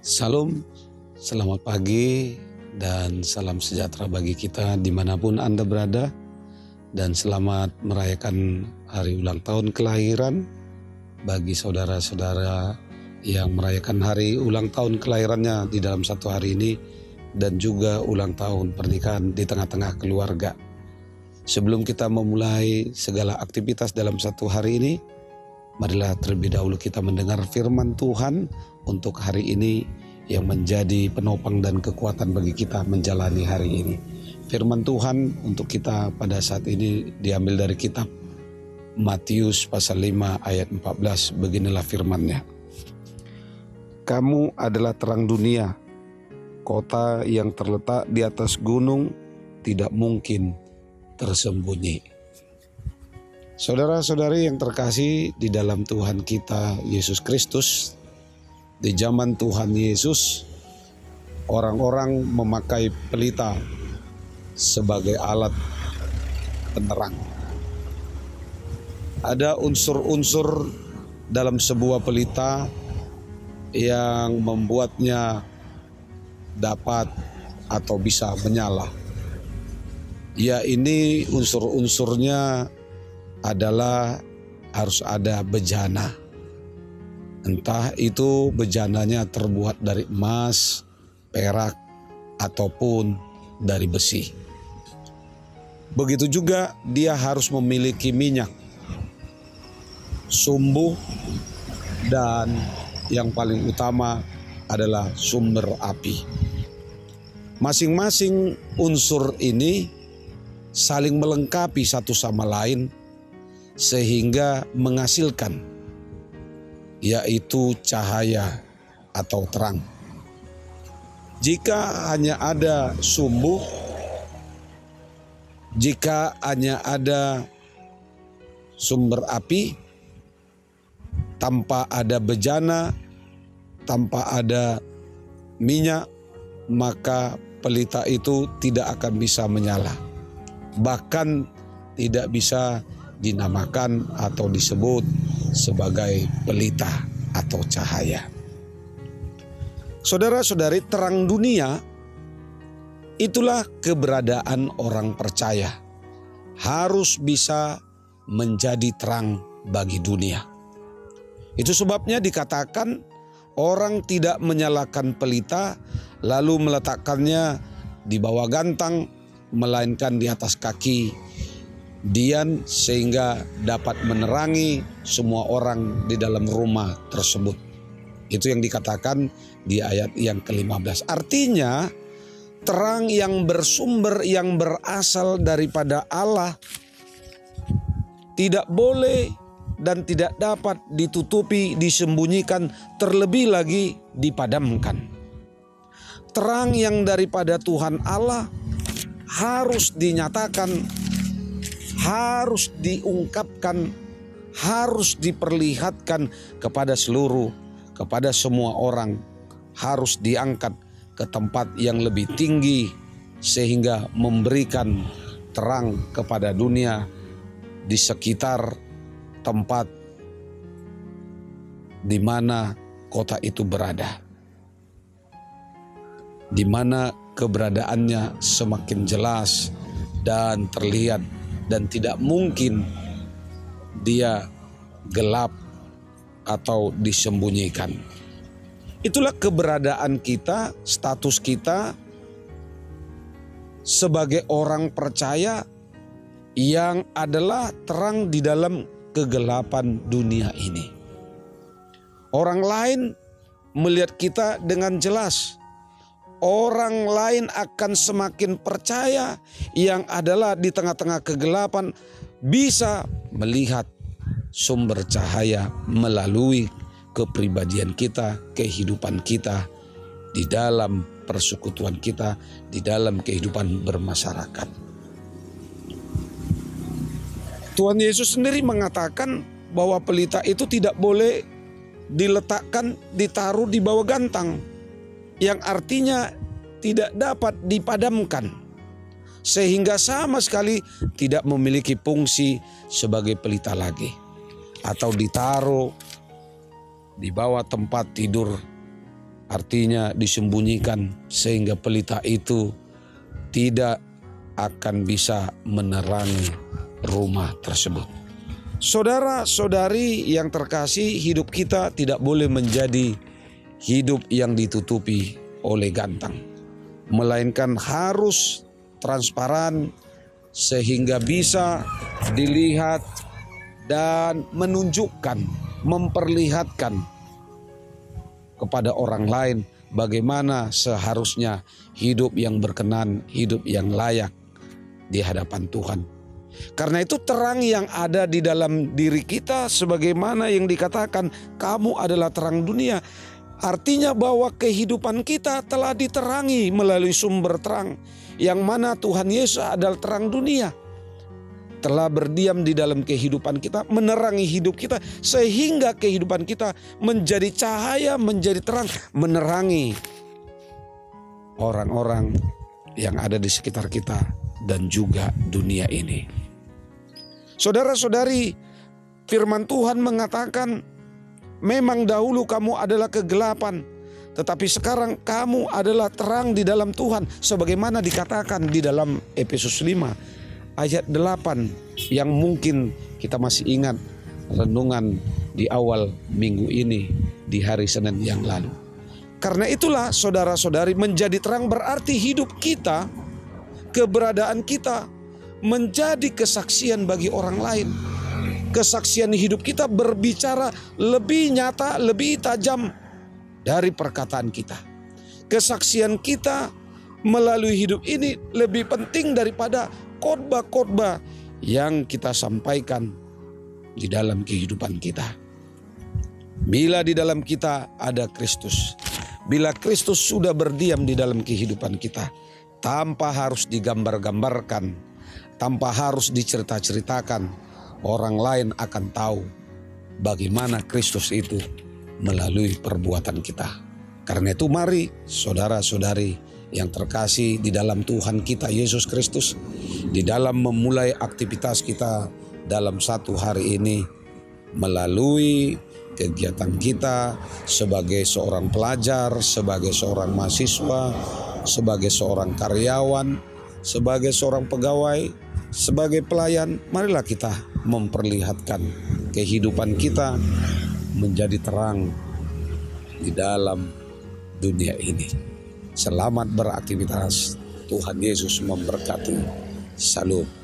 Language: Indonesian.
Salam, selamat pagi dan salam sejahtera bagi kita dimanapun Anda berada. Dan selamat merayakan hari ulang tahun kelahiran bagi saudara-saudara yang merayakan hari ulang tahun kelahirannya di dalam satu hari ini. Dan juga ulang tahun pernikahan di tengah-tengah keluarga. Sebelum kita memulai segala aktivitas dalam satu hari ini, marilah terlebih dahulu kita mendengar firman Tuhan untuk hari ini yang menjadi penopang dan kekuatan bagi kita menjalani hari ini. Firman Tuhan untuk kita pada saat ini diambil dari kitab Matius pasal 5 ayat 14. Beginilah firman-Nya. Kamu adalah terang dunia. Kota yang terletak di atas gunung tidak mungkin tersembunyi. Saudara-saudari yang terkasih di dalam Tuhan kita Yesus Kristus, di zaman Tuhan Yesus, orang-orang memakai pelita sebagai alat penerang. Ada unsur-unsur dalam sebuah pelita yang membuatnya dapat atau bisa menyala. Ya, ini unsur-unsurnya adalah harus ada bejana. Entah itu bejananya terbuat dari emas, perak, ataupun dari besi. Begitu juga dia harus memiliki minyak, sumbu, dan yang paling utama adalah sumber api. Masing-masing unsur ini saling melengkapi satu sama lain sehingga menghasilkan yaitu cahaya atau terang. Jika hanya ada sumbu, jika hanya ada sumber api, tanpa ada bejana, tanpa ada minyak, maka pelita itu tidak akan bisa menyala. Bahkan tidak bisa dinamakan atau disebut sebagai pelita atau cahaya. Saudara-saudari, terang dunia itulah keberadaan orang percaya. Harus bisa menjadi terang bagi dunia. Itu sebabnya dikatakan orang tidak menyalakan pelita lalu meletakkannya di bawah gantang, melainkan di atas kaki dian sehingga dapat menerangi semua orang di dalam rumah tersebut. Itu yang dikatakan di ayat yang ke-15. Artinya terang yang bersumber, yang berasal daripada Allah tidak boleh dan tidak dapat ditutupi, disembunyikan, terlebih lagi dipadamkan. Terang yang daripada Tuhan Allah harus dinyatakan, harus diungkapkan, harus diperlihatkan kepada kepada semua orang, harus diangkat ke tempat yang lebih tinggi sehingga memberikan terang kepada dunia di sekitar tempat di mana kota itu berada, di mana keberadaannya semakin jelas dan terlihat dan tidak mungkin dia gelap atau disembunyikan. Itulah keberadaan kita, status kita sebagai orang percaya yang adalah terang di dalam kegelapan dunia ini. Orang lain melihat kita dengan jelas. Orang lain akan semakin percaya yang adalah di tengah-tengah kegelapan bisa melihat sumber cahaya melalui kepribadian kita, kehidupan kita, di dalam persekutuan kita, di dalam kehidupan bermasyarakat. Tuhan Yesus sendiri mengatakan bahwa pelita itu tidak boleh diletakkan, ditaruh di bawah gantang, yang artinya tidak dapat dipadamkan, sehingga sama sekali tidak memiliki fungsi sebagai pelita lagi, atau ditaruh di bawah tempat tidur Artinya disembunyikan sehingga pelita itu tidak akan bisa menerangi rumah tersebut. Saudara-saudari yang terkasih, hidup kita tidak boleh menjadi hidup yang ditutupi oleh gantang, melainkan harus transparan sehingga bisa dilihat dan menunjukkan, memperlihatkan kepada orang lain bagaimana seharusnya hidup yang berkenan, hidup yang layak di hadapan Tuhan. Karena itu terang yang ada di dalam diri kita, sebagaimana yang dikatakan kamu adalah terang dunia. Artinya bahwa kehidupan kita telah diterangi melalui sumber terang, yang mana Tuhan Yesus adalah terang dunia. Telah berdiam di dalam kehidupan kita, menerangi hidup kita, sehingga kehidupan kita menjadi cahaya, menjadi terang, menerangi orang-orang yang ada di sekitar kita dan juga dunia ini. Saudara-saudari, firman Tuhan mengatakan, memang dahulu kamu adalah kegelapan, tetapi sekarang kamu adalah terang di dalam Tuhan. Sebagaimana dikatakan di dalam Efesus 5 ayat 8 yang mungkin kita masih ingat renungan di awal minggu ini di hari Senin yang lalu. Karena itulah saudara-saudari, menjadi terang berarti hidup kita, keberadaan kita menjadi kesaksian bagi orang lain. Kesaksian hidup kita berbicara lebih nyata, lebih tajam dari perkataan kita. Kesaksian kita melalui hidup ini lebih penting daripada khotbah-khotbah yang kita sampaikan di dalam kehidupan kita. Bila di dalam kita ada Kristus, bila Kristus sudah berdiam di dalam kehidupan kita, tanpa harus digambar-gambarkan, tanpa harus dicerita-ceritakan, orang lain akan tahu bagaimana Kristus itu melalui perbuatan kita. Karena itu mari saudara-saudari yang terkasih di dalam Tuhan kita Yesus Kristus, di dalam memulai aktivitas kita dalam satu hari ini, melalui kegiatan kita sebagai seorang pelajar, sebagai seorang mahasiswa, sebagai seorang karyawan, sebagai seorang pegawai, sebagai pelayan, marilah kita memperlihatkan kehidupan kita menjadi terang di dalam dunia ini. Selamat beraktivitas. Tuhan Yesus memberkati. Salam.